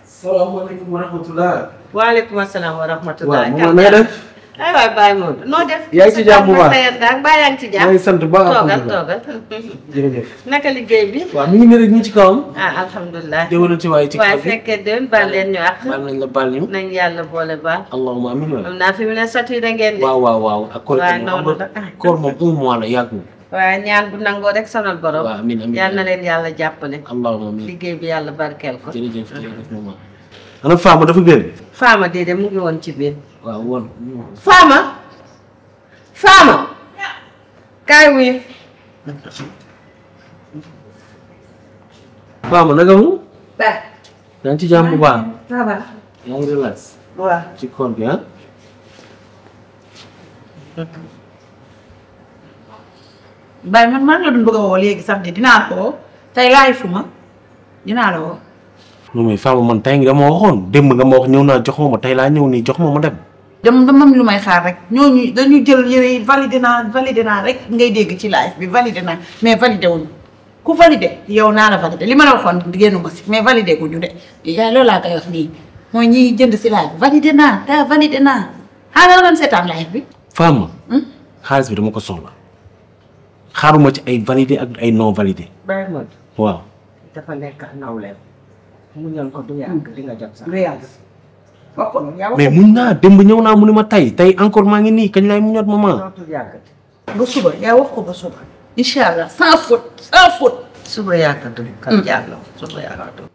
salaamaaleykum wa rahmatulah. waaleykum asalaam wa rahmatulah. waaw moom la def. ay waay Baye Modou noo def. yaa ngi ci jàmm bu baax Baye yaa ngi ci jàmm. maa ngi sant bu baax toogal. jërëjëf. naka liggéey bi. waaw mi ngi ne rek ñu ci kawam. ah alhamdulilah. déwénal ci waaye ci kaw bi waaye fekkee déwén baal leen ñu àq. baal nañ la baal ñu. nañ yàlla boole baal. allahumma amiin waay. xam naa fi mu ne saturé ngeen de. waaw. ak koor waaw moom noonu la koor moom un mois la yàggul. waaye ñaan bu nangoo rek sonal borom. waaw amiin yal na leen yàlla jàppale. allahumma amiin. liggéey bi yàlla barkeel ko. jërëjëf maman. ana Fama dafa génn. Fama de mu ngi woon ci biir. waaw woon. Fama. kaay wuyu. Fama naka mu. ba. yaa ngi ci jàmm bu baax. ça va. yaa ngi relax. waaw. ci koor bi ah. Baye man maa ngi la doon bëgg a woo léegi sax de dinaa ko woo tey laay fu ma dinaa la woo. non mais Fama man tey nga ma waxoon démb nga ma wax ñëw naa jox ma tey laa ñëw nii jox ma dem. dama am lu may xaar rek ñooñu dañu jël yére yi validé naa rek ngay dégg ci live bi validé naa mais validé wuñu ku validé yow naa la validé li ma la waxoon génnu ma si mais validé guñu de yaay loolu laa koy wax nii mooy ñiy jënd si live validé naa xaaral doon seetaan live bi. Fama. xaalis bi dama ko soxla. xaaruma ci ay validé ak ay non validé. Baye Modou. waaw. dafa nekk nawleem. mu ñëw ko du yàgg di nga jot sax. du yàgg wax ko noonu yaa wax mais muñ naa démb ñëw naa mu ne ma tey encore maa ngi nii kañ laay muñoot maman. dootul yàggati. ba suba yaa wax ko ba suba. incha allah sans faute. suba yàggatul. kan jàll suba yàggatul.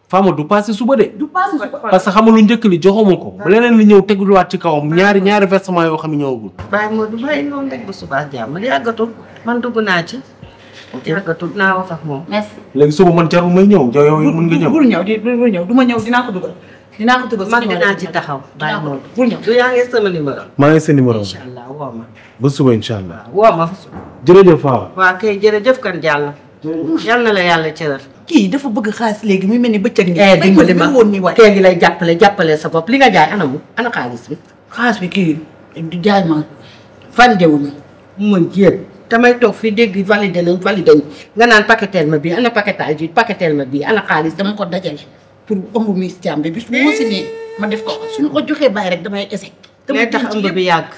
Fama du passé suba de. du paase suba. parce que xamalu njëkk li joxuma ko. ba leneen li ñëw tegluwaat ci kawam ñaari versement yoo xam ne ñëwagul. Baye Modou bàyyi noonu rek ba suba jàmm yàggatul man dugg naa ci. yàggatul naa wax ak moom. merci. léegi suba man jarul may ñëw yow mën nga ñëw. bul ñëw du ma ñëw dinaa ko dugal. man dinaa ci taxaw. Baye Modou bul ñëw. du yaa ngi sama numéro. maa ngi sa numéro. incha allah woo ma. ba suba incha allah. woo ma. jërëjëf Fama. waa kay jërëjëf kan jàll. yal na la yàlla cëral. kii dafa bëgg xaalis léegi muy mel ni bëccëg nii. dimbali ma woon ni waay. kee ngi lay jàppale sa bopp li nga jaay ana xaalis bi. xaalis bi kii du jaay ma validé wuñu. mën jéem damay toog fii dégg validé nañ nga naan paquetel ma bii ana paquetage bi paquetel ma bii ana xaalis dama ko dajale pour ëmb mi si jàmm bi bis bu ma si nee ma def ko suñu ko joxee bàyyi rek damay ese. day tax ëmb bi yàgg.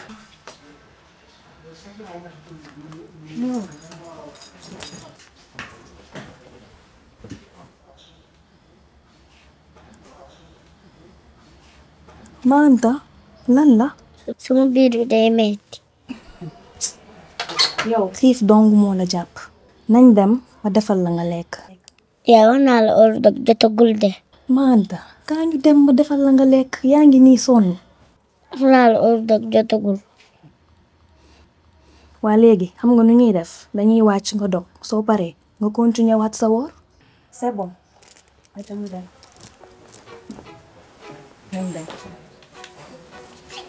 Manta lan la. Suma biir bi day metti. yow xiif dong moo la jàpp. nañ dem ma defal la nga lekk. yaa wax naa la heure dog jotagul de. Manta kaa ñu dem ma defal la nga lekk yaa ngi nii sonn. wax naa la heure dog jotagul. waa léegi xam nga nu ñuy def dañuy wàcc nga dog soo paree nga continuer waat sa woor. c'est bon.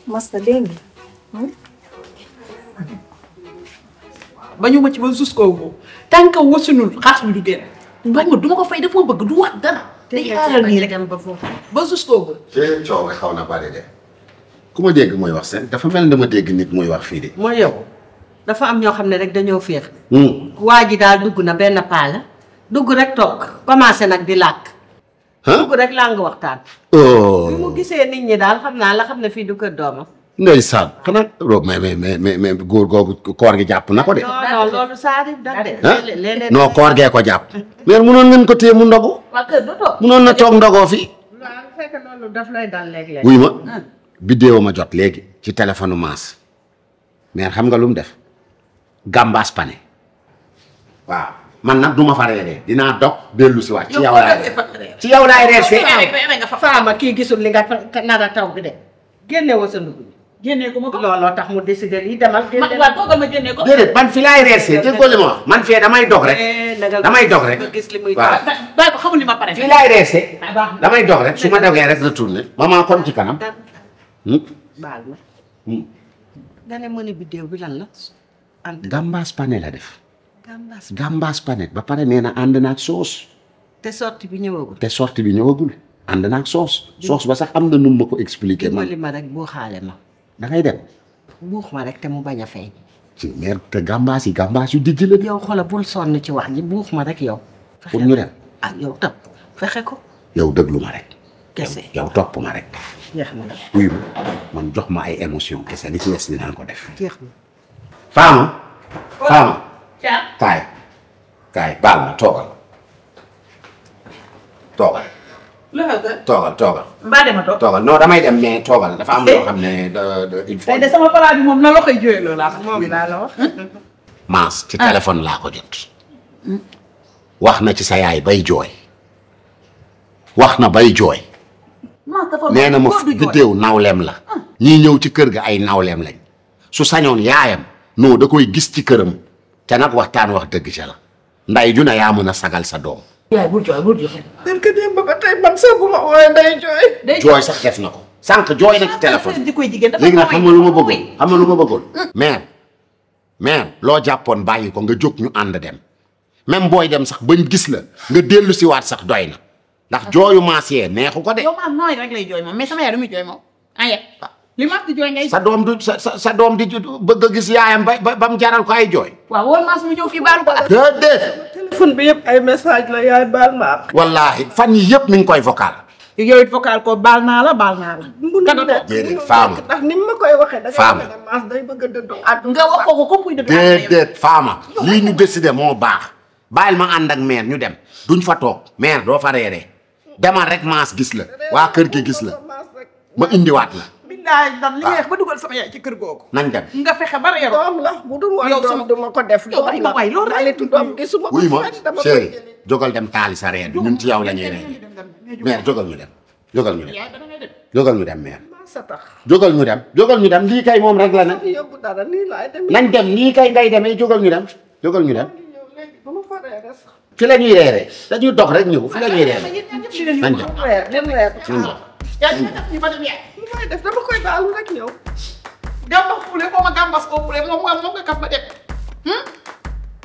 Masta dégg nga. bañu ma ci ba jusqu'au bout tant que wasunul xaas bi du génn. bañ ma du ma ko fay dafa bëgg du wax dara. day aaral nii rek dem ba foofu. ba jusqu'au bout. te coow nga xaw na bari de ku ma dégg muy wax seen dafa mel ni dama dégg nit muy wax fii de. mooy yow dafa am ñoo xam ne rek dañoo féex. waa ji daal dugg na benn paa la dugg rek toog commencé nag di làkk. dugg rek laa nga waxtaan. bi mu gisee nit ñi daal xam naa la xam ne fii du kër doomam. ndeysaan xanaa mais góor googu koor gi jàpp na ko de. non loolu saa di da de. léeg-léeg non koor gee ko jàpp. mais munoon ngeen ko téye mu ndogu. waa kër du toog. munoon na toog ndogoo fi. waaw fekk loolu daf lay dal léeg-léeg. wuy ma biddéew ma jot léegi ci téléphone maas mais xam nga lu mu def gàmbaas pané waaw man nag du ma fa reeree dinaa dog dellu si waat ci yow laay reer ci yow laay reer see. Fama kii gisul li nga nar a taw bi de génne woo sa ndugg. génnee ko ma ko. looloo tax mu décidé lii demal. man waaw toogal ma génnee ko. déedéet man fi laay reer see déggoo li ma wax man fee damay dog rek. damay dog rek gis li muy waaw. bàyyi ko xamul li ma pare. fii laay reer see damay dog rek su ma dogee rek retourné maman kon ci kanam. baal ma. nga ne mëni biddéew bi lan la. gàmbaas pané la def. Gambas. gàmbaas pané ba pare nee na ànd naag soos. te sortie bi ñëwagul. te sortie bi ñëwagul ànd naag soos. soos ba sax am na nu ma ko expliqué man. dimbali ma rek boo xaale ma. da ngay dem. buux ma rek te mu bañ a feeñ. ci meer te gàmbaas yu dijj la. yow xoolal bul sonn ci wax ji buux ma rek yow. pour ñu dem. ah yow tam fexe ko. yow déglu ma rek. kese yow topp ma rek. jeex na wuyu ma man jox ma ay émotion kese li ci des dinaan ko def. jeex na. Fama. Fama. kaay baal ma toogal. toogal. mbaa dema toog. toogal non damay dem mais toogal dafa am loo xam ne il faut. tey de sama palaat bi moom na la koy jooyloo laa moom laa la wax. Maas ci téléphone laa ko jot. wax na ci sa yaay bay jooy. wax na bay jooy. nee na ma Vidéo nawleem la. ñii ñëw ci kër ga ay nawleem lañ. su sañoon yaayam non da koy gis ci këram. te nag waxtaan wax dëgg ca la. nday ju ne yaa mën a sagal sa doom. yaay bul jooy. parce que démb ba tey man sax bu ma ooyee day jooy. jooy sax def na ko. sànq jooy na ci téléphone. di koy jigéen dafa léegi nag xam nga lu ma bëggoon. mère loo jàppoon bàyyi ko nga jóg ñu ànd dem. même booy dem sax bañ gis la nga dellu si waat sax doy na. ndax jooyu Maas yee neexu ko de. yow maam nooy rek lay jooy moom mais sama yaay du muy jooy moom. li Maas di jooy ngay. sa doom du sa doom di bëgg a gis yaayam ba mu jaral ko ay jooy. waaw wóor Maas mu ñëw fii baalu ko ak. déedéet. téléphone bi yëpp ay message la yaay baal ma ak. wallaahi fan yi yëpp mi ngi koy vocal. yow it vocal ko baal naa la. déedéet Fama. ndax ni ma koy waxee. da Fama. ngay Maas day bëgg a dëddu. nga wax ko comme kuy dëddu. déedéet Fama. lii ñu décidé moo baax. bàyyil ma ànd ak mère ñu dem duñ fa toog mère doo fa reeree demal rek Maas gis la waa kër gi gis la ma indiwaat la. billaay dan li nga wax ba dugal sama yaay ci kër googu. nañ dem. nga fexe ba reeroo. doom la bu dul woon doom du ma ko def. yow bàyyi ma waay loolu rek. alitu doom gi su ma ko wuy ma fekk dama chéri jógal dem taali sa reer bi ñun ci yow la ñuy reer mère jógal ñu dem. jógal ñu dem mère. sa tax. jógal ñu dem lii kay moom rek la ne. yóbbu dara nii laay dem. nañ dem nii kay ngay demee jógal ñu dem. bu ma fa reeree sax. fi la ñuy reeree dañuy dox rek ñëw fi la ñuy reeree nañ dem. reer. yaa ngi def ñu ba dem yaay. lu may def dama koy baalu rek ñëw. gàmbas poulet xaw ma gàmbas au poulet moom nga kaf ma dem.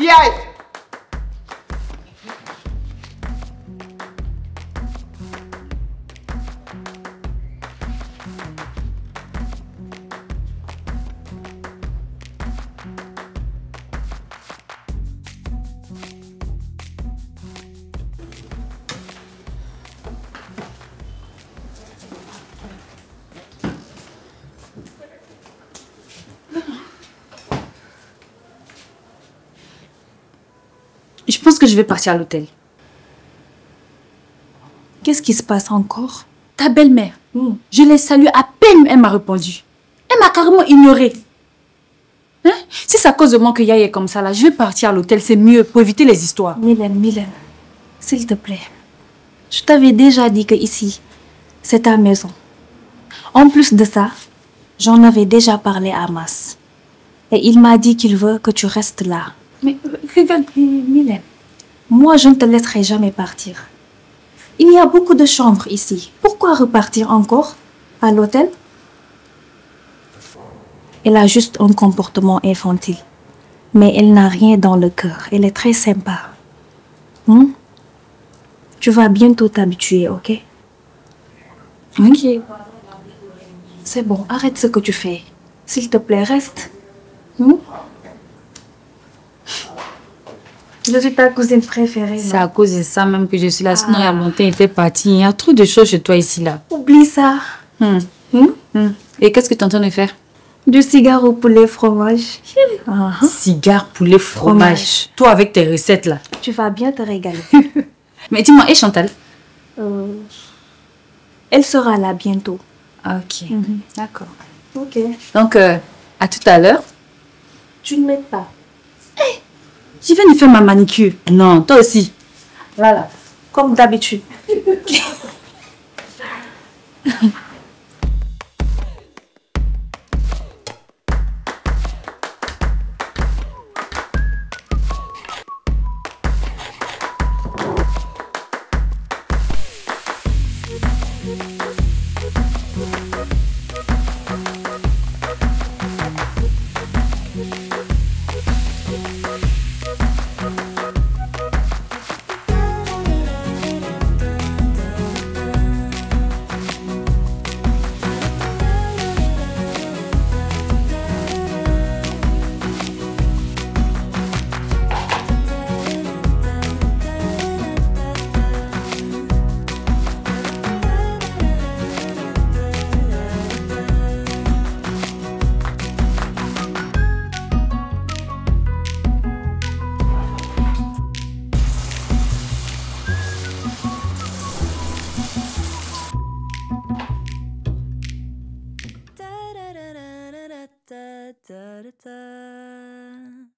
yaay. Je pense que je vais partir à l'hôtel. Qu'est-ce qui se passe encore? Ta belle-mère, je l'ai saluée à peine, elle m'a répondu. Elle m'a carrément ignorée. Hein? Si c'est à cause de moi que Yaya est comme ça, là, je vais partir à l'hôtel, c'est mieux pour éviter les histoires. Mylène, s'il te plaît. Je t'avais déjà dit que ici, c'est ta maison. En plus de ça, j'en avais déjà parlé à Maas. Et il m'a dit qu'il veut que tu restes là. Mais regarde, Mylène, moi je ne te laisserai jamais partir. Il y a beaucoup de chambres ici. Pourquoi repartir encore à l'hôtel? Elle a juste un comportement infantile. Mais elle n'a rien dans le cœur. Elle est très sympa. Tu vas bientôt t'habituer, ok? Ok. C'est bon, arrête ce que tu fais. S'il te plaît, reste. Je suis ta cousine préférée. C'est à cause de ça même que je suis là. Sinon, il y a longtemps, il était parti. Il y a trop de choses chez toi ici, là. Oublie ça. Et qu'est-ce que tu es en train de faire? Du cigare au poulet fromage. Cigare, poulet, fromage. Toi, avec tes recettes, là. Tu vas bien te régaler. Mais dis-moi, et Chantal? Elle sera là bientôt. Ok, d'accord. Ok. Donc, à tout à l'heure. Tu ne m'aides pas. Hey, je viens de faire ma manicure. Non, toi aussi. Voilà, comme d'habitude. Yaay.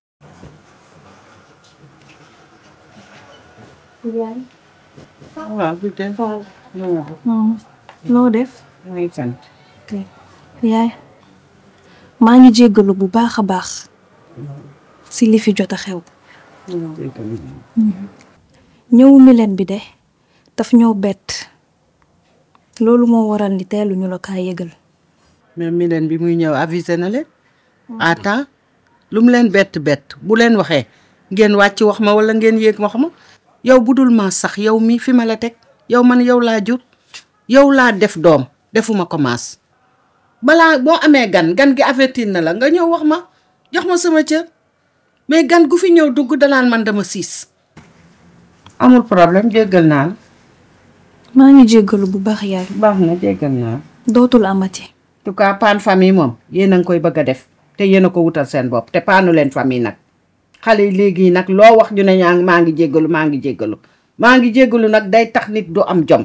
waaw bi de Noo def. ngay sant. yaay maa ngi jéggalu bu baax a baax si li fi jot a xew. ñëwu Mylène bi de daf ñoo bett loolu moo waral ni teelu ñu la kaa yëgal. mais Mylène bi muy ñëw avisé na leen. attends lu mu leen bett bu leen waxee ngeen wàcc wax ma wala ngeen yéeg wax ma yow bu dul maa sax yow mii fi ma la teg yow man yow laa jur yow laa def doom defuma ko maas balaa boo amee gan gi avertir na la nga ñëw wax ma jox ma sama cër mais gan gu fi ñëw dugg danaan man dama siis. amul problème jéggal naa la. maa ngi jéggalu bu baax yaay. baax na jéggal naa. dootul amati. en tout cas paan famille moom yéen a ngi koy bëgg a def te yéen a ko wutal seen bopp te paanu leen famille nag xale yi léegi nag loo wax ñu ne maa ngi jéggalu nag day tax nit du am jom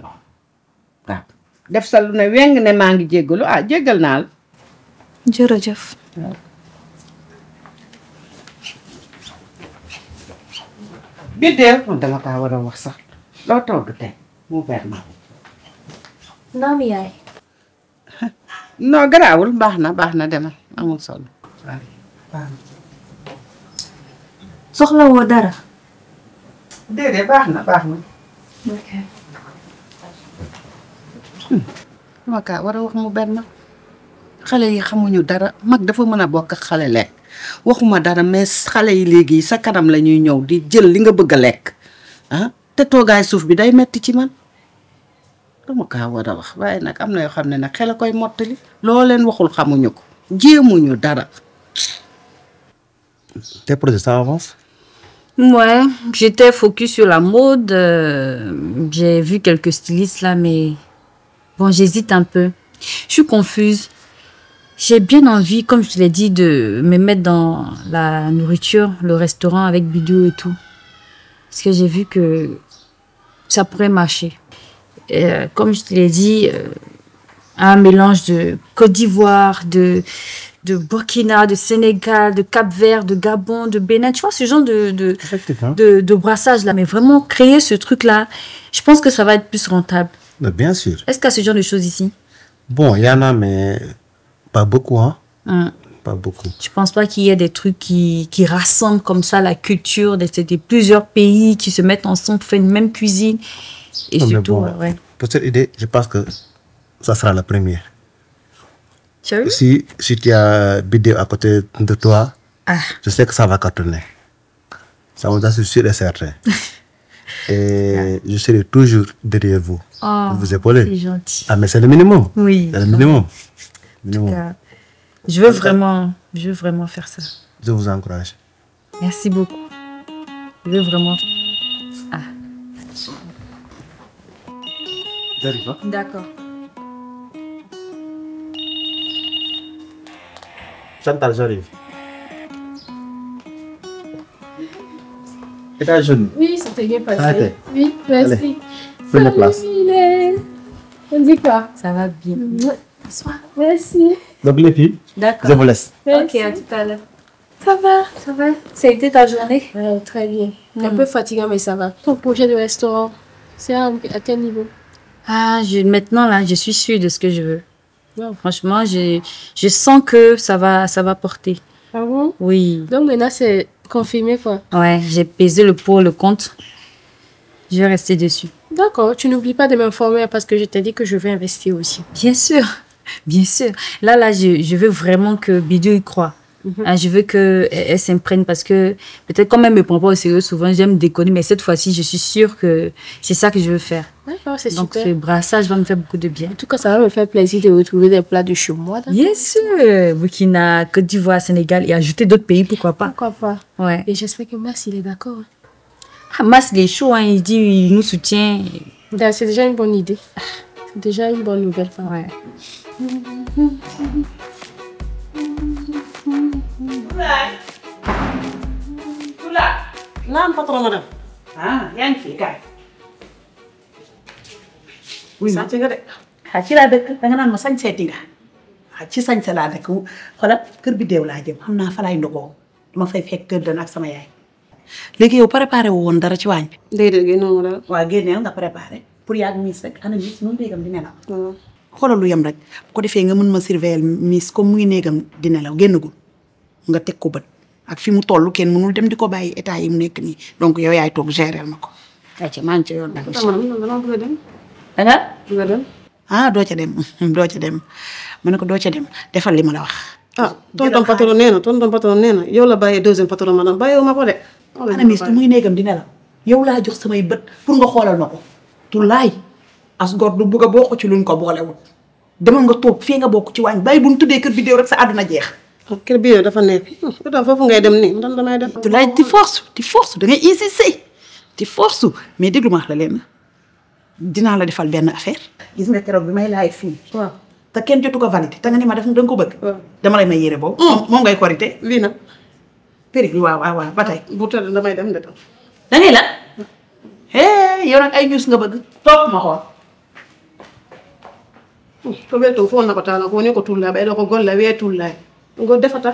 waaw def sa lu ne weng ne maa ngi jéggalu jéggal naa la. jërëjëf. Biddéew man dama kaa war a wax sax loo togg tey mu beer ma. naam yaay. non garaawul baax na demal amul solo. soxla woo dara. déedéet baax na. ok. dama kaa war a wax mu beer ma xale yi xamuñu dara mag dafa mën a bokk ak xale lekk waxuma dara mais xale yi léegi sa kanam la ñuy ñëw di jël li nga bëgg a lekk te toogaay suuf bi day metti ci man. dama kaa war a wax waaye nag am na yoo xam ne nag xel a koy mottali loo leen waxul xamuñu ko jéemuñu dara. Tes projets, ça avance? Ouais, j'étais focus sur la mode. J'ai vu quelques stylistes là, mais bon, j'hésite un peu. Je suis confuse. J'ai bien envie, comme je te l'ai dit, de me mettre dans la nourriture, le restaurant avec Bidou et tout. Parce que j'ai vu que ça pourrait marcher. Et, comme je te l'ai dit, un mélange de Côte d'Ivoire, de Burkina, de Sénégal, de Cap-Vert, de Gabon, de Bénin. Tu vois, ce genre de brassage là. Mais vraiment, créer ce truc-là, je pense que ça va être plus rentable. Mais bien sûr. Est-ce qu'il y a ce genre de choses ici? Bon, il y en a, mais pas beaucoup, hein. Pas beaucoup. Je pense pas qu'il y ait des trucs qui rassemblent comme ça la culture de plusieurs pays qui se mettent ensemble pour faire une même cuisine. Et non, surtout, bon, ouais. Pour cette idée, je pense que ça sera la première. Sérieux? Si tu as Bidéo à côté de toi, je sais que ça va cartonner. Ça vous assure sûr et certain. Et je serai toujours derrière vous. Oh, pour vous épauler. C'est gentil. Ah, mais c'est le minimum. Oui. C'est le minimum. En tout cas, je veux vraiment faire ça. Je vous encourage. Merci beaucoup. Je veux vraiment. D'accord. Chantal, j'arrive. Et ta jeune? Oui, ça s'est bien passé. Arrêtez. Oui, merci. Allez, prenez place. Mylène. On dit quoi? Ça va bien. Bonsoir. Merci. Donc les filles, d'accord. Je vous laisse. Merci. Ok, à tout à l'heure. Ça va? Ça va? Ça a été ta journée? Ouais, très bien. Un peu fatigant, mais ça va. Ton projet de restaurant, c'est à quel niveau? Maintenant, là, je suis sûre de ce que je veux. Wow. Franchement, je sens que ça va porter. Ah bon? Oui. Donc maintenant, c'est confirmé, quoi? Ouais, j'ai pesé le pour, le contre. Je vais rester dessus. D'accord. Tu n'oublies pas de m'informer parce que je t'ai dit que je vais investir aussi. Bien sûr. Bien sûr. Là, je veux vraiment que Bidou y croit. Je veux qu'elle s'imprègne parce que peut-être quand même, elle ne me prend pas au sérieux souvent, j'aime déconner, mais cette fois-ci, je suis sûre que c'est ça que je veux faire. D'accord, c'est super. Donc, ce brassage va me faire beaucoup de bien. En tout cas, ça va me faire plaisir de retrouver des plats de chez moi. Bien sûr. Burkina, Côte d'Ivoire, Sénégal et ajouter d'autres pays, pourquoi pas. Pourquoi pas. Ouais. Et j'espère que Mas, il est d'accord. Mas, il est chaud, hein, il dit il nous soutient. C'est déjà une bonne idée. C'est déjà une bonne nouvelle. Ouais. Naam patron madame. yaa ngi fi kaay. oui sàcc nga de. ci laa dëkk danga naan ma sañ seeti nga. ci sañse laa nekk xoolal kër bi deew laa jëm xam naa fa laay ndogoo dama fay fekk kër dana ak sama yaay léegi yow préparé wu woon dara ci waañ bi. déedéet génnoon dara. waaw génneel nga préparé pour yàgg miis rek ana miis moom néegam di nelaw. xoolal lu yem rek bu ko defee nga mën ma surveiller miis comme mu ngi néegam di nelaw génnagul nga teg ko bët ak fi mu toll kenn mënul dem di ko bàyyi état yi mu nekk nii donc yow yaay toog gérer ma ko. ayca maa ngi ci yoon nag. dama bëgg a dem. da nga bëgg a dem. ah doo ca dem doo ca dem ma ne ko doo ca dem defal li ma la wax. ah tonton patron nee na yow la bàyyee deuxième patron madame bàyyiwu ma ko de. ana miis mu ngi néegam di nelaw yow laa jox samay bët pour nga xoolal ma ko. Tulaay as gor du bugg a bokk ci luñ ko boolewul demal nga toog fii nga bokk ci waañ bàyyi bu ñu tuddee kër bi déew rek sa àdduna jeex. kër bi dafa nekk pourtant foofu ngay dem nii man damay dem. Tulaay di force da ngay insister di force mais déglu ma wax la leen dinaa la defal benn affaire. gis nga keroog bi may laay fii. waaw te kenn jotu ko validé te nga ni ma def da nga ko bëgg. dama lay may yére boobu. moom ngay korité. lii nag. périg bi waaw ba tey. bu tëdd damay dem de tam. da ngay la. yow nag ay ñuus nga bëgg topp ma xool. to welto fo na ko tala ko ni ko tulla be do ko golla we tulla ngo defata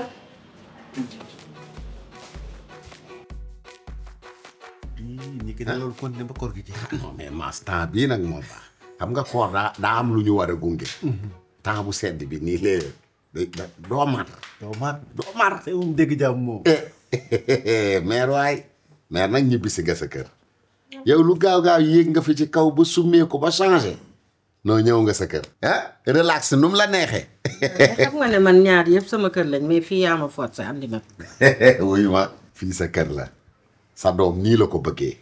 ni ki loolu kon ne ba koor gi ci non mais mas temps bii nag moom baax xam nga koor daa am lu ñu war a gunge temps bu sedd bi nii léegi doo mar te um dégg jàmm moom mère waay mère nag ñibbisi nga sa kër yow lu gaaw yéeg nga fi ci kaw ba summee ko ba changé noo ñëw nga sa kër relax nu mu la neexee xam nga ne man ñaar yëpp sama kër lañ mais fii yaa ma forcé andi ma wuyu ma fii sa kër la sa doom nii la ko bëggee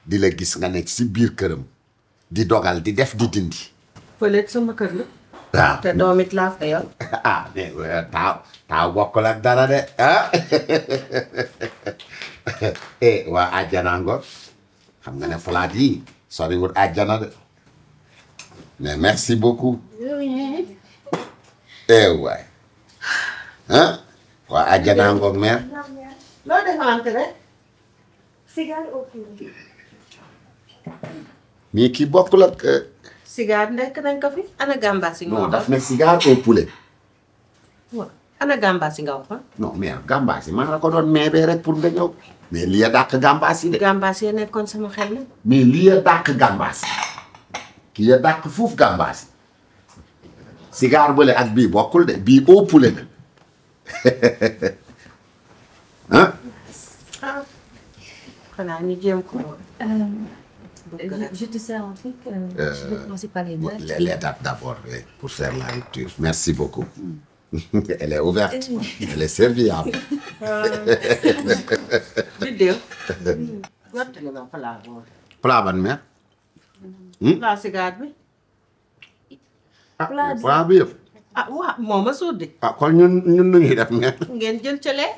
di la gis nga nekk si biir këram di dogal di def di dindi fële sama kër la waaw te doom it laa fa yor taaw bokkul ak dara de waa àjjana ngoor xam nga ne falaat yi soriwul àjjana de mais merci beaucoup waay waa àjjana ngoor mère loo defante rek Cigare au poulet. mais kii bokkul ak cigare nekk nañ ko fi ana gambas yi nga non daf ne cigare au poulet waaw ana gambas yi nga waxoon non mais gambas yi maa la ko doon meebee rek pour nga ñëw mais lii a dàq gambas yi de gambas yi nekkoon sama xel la mais lii a dàq gambas kii a dàq fuuf gambas cigare bële ak bii bokkul de bii au poulet la ah xanaa ñu jéem ko Je te sers un truc. Je vais commencer par les dates. les dates d'abord pour faire la lecture merci beaucoup elle est ouverte elle est serviable vidéo gottali ma plat boobu plat ban mère plat cigare bi plat bi yëpp waaw moo ma suudi kon ñun nu ñuy def mère ngeen jël ca lee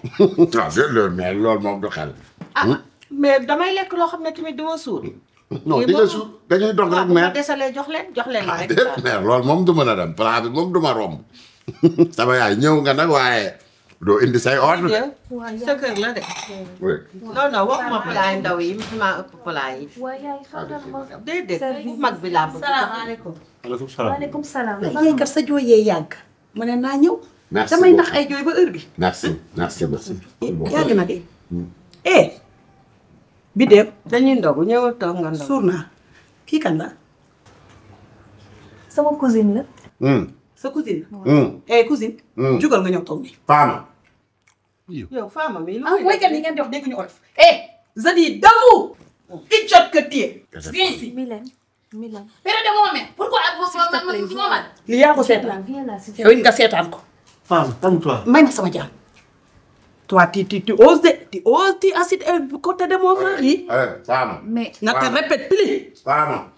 loolu mais loolu moom du xel mais damay lekk loo xam ne tamit duma suur non di nga suur dañuy dog rek mère desalee jox leen rek mère loolu moom du mën a dem plat bi moom du ma romb sama yaay ñëw nga nag waaye doo indi say ordre sa kër la de non waxuma plat yu ndaw yi maa ëpp plat yi déedéet mag bi laa bëgg salaamaaleykum. waaleykum salaam. yéen kat sa jooyee yàgg ma ne naa ñëw merci damay ndax ay jooy ba heure bi merci beaucoup yàgg na de Biddew dañuy ndogu ñëwal toog nga ndogu suur naa kii kan la Sama cousine la. sa cousine cousine jugal nga ñëw toog ni Fama yow Fama mi lu mooy kat ni ngeen def dégg ñu olof je dis d'avoue il jot que tu es viens ici Mylène. père de moment pourquoi ak ma li yaa ko seetaan Viens là, s'il te yow plaît. it nga seetaan ko Femme, calme-toi. may ma sama jaam toi tu oses tu assieds côté de mon mari Fama Mais nga te répète plus Fama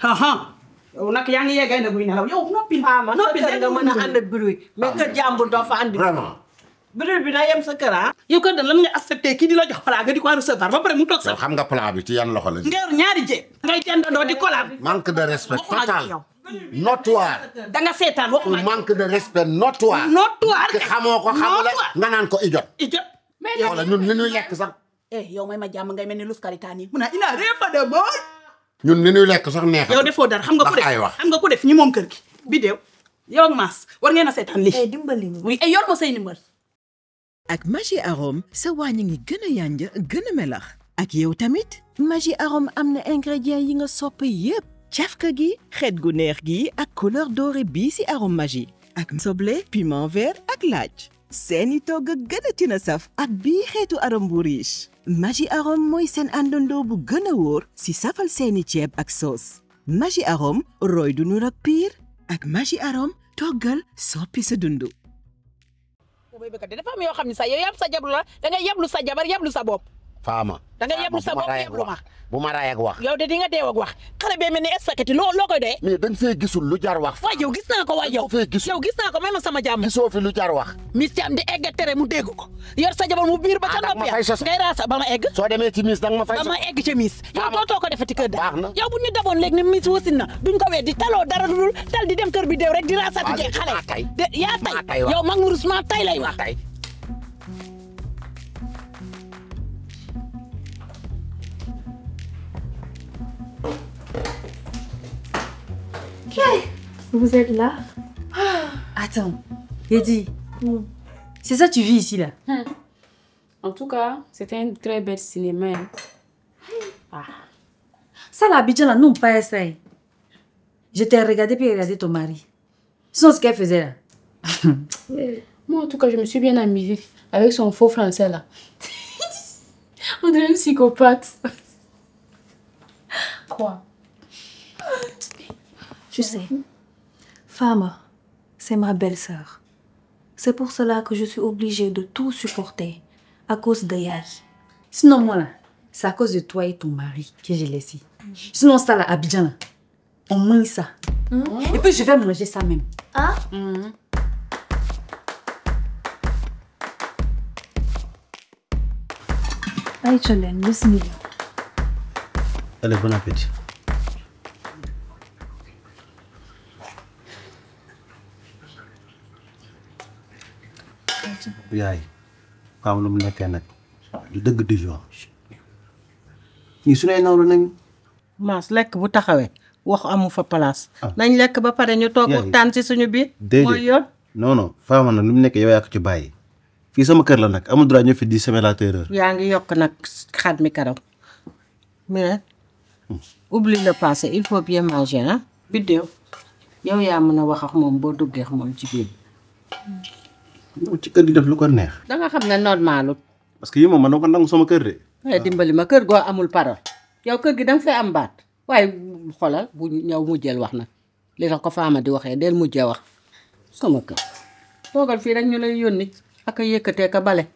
yow nag yaa ngi yeggay na buy nelaw yow noppi Fama noppi sa kër nga mën a ànd ak bruit mais kër jàmbur doo fa andi vraiment bruit bi na yem sa kër yow kër da lan nga accepté kii di la jox plat nga di ko recevoir ba pare mu toog sa yow xam nga plat bi ci yan loxo la nga yor ñaari jéeg ngay dendandoo di kolaat manque de respect total notoire da nga seetaan waxuma manque de respect notoire notoire te xamoo ko xamula nga naan ko ijot ijot mais wala ñun li ñuy lekk sax yow may ma jàmm ngay mel ni lus karitaani mu naa il a rien fait de bon ñun li ñuy lekk sax neex yow defoo dara xam nga ko ndax def ay wax xam nga ko def ñi moom kër gi Biddew yow ak Mass war ngeen a seetaan lii. dimbali ñu. muy yor ma say ndimbal. ak Maggi Arôme sa waañ ngi gën a yànja gën a melax ak yow tamit Maggi Arôme am na ingrédients yi nga sopp yépp cafka gi xeet gu neex gi ak couleur dorée bii ci arôme Maggi ak soble piment vert ak laaj seeni togg gën a tina saf ak bii xeetu arôme bu riche Maggi Arôme mooy seen àndandoo bu gën a wóor ci safal seeni ceeb ak sauce Maggi Arôme roy du nur ak piir ak Maggi Arôme toggal soppi sa dundu. dafa am yoo xam ne sax yow yab sa jabar la da ngay yablu sa jabar yablu sa bopp. Faama. da ngay yablu sa bopp yablu ma. bu ma raay ak wax. yow de di nga deew ak wax xale bee mel ni spaghetti loo koy doyee. mais dañ fee gisul lu jar wax. waaye yow gis naa ko yow gis naa ko may ma sama jàmm. gisoo fi lu jar wax. Miss Thiam di egg tere mu dégg ko yor sa jabar mu biir ba ca noppi ngay raasa ba ma egg. soo demee ci Miss danga ma fay ba ma egg ca Miss. yow dootoo ko defati kër da. baax na yow bu ñu daboon léegi ni Miss wasin na duñ ko weddi taloo dara dul tal di dem kër bi déew rek di raasati jeeg xale. yaa tay yow mag mu rus maa tay lay wax. Vous êtes là? Attends, Eddie, c'est ça tu vis ici là? En tout cas, c'était un très bel cinéma. Ça là, Abidjan là, non pas ça. Je t'ai regardé puis regardé ton mari. C'est ce qu'elle faisait là. Moi en tout cas, je me suis bien amusée avec son faux français là. On dirait une psychopathe. Quoi? Je sais. Femme, c'est ma belle-sœur. C'est pour cela que je suis obligée de tout supporter à cause de Yaye. Sinon moi là, c'est à cause de toi et ton mari que j'ai laissé. Sinon ça là, Abidjan là, on mange ça. Et puis je vais manger ça même. Ah? Aïe, Cholène, bismillah. Allez, bon appétit. yaay xam lu mu nekkee nag du dëgg du jox ñii su ne nawlu nañ Mass lekk bu taxawee wax amu fa place. nañ lekk ba pare ñu toog waxtaan ci suñu biir. mooy yoon non non Fama nag lu mu nekk yow yaa ko ci bàyyi fii sama kër la nag amul droit ñëw fi di semer la terreur. yaa ngi yokk nag xaat mi karaw mais oublie le passé il faut bien manger ah. Biddéew yow yaa mën a wax ak moom boo duggee moom ci biir. ci kër gi def lu ko neex. da nga xam ne normalu parce que yi moom man dama ko nangu sama kër de. waaye dimbali ma kër goo amul parole yow kër gi da nga fay am baat waaye xoolal bu ñëw mujjeel wax nag li la ko Fama di waxee del mujjee wax sama kër toogal fii rek ñu lay yónni ak a yëkkatee ka bale.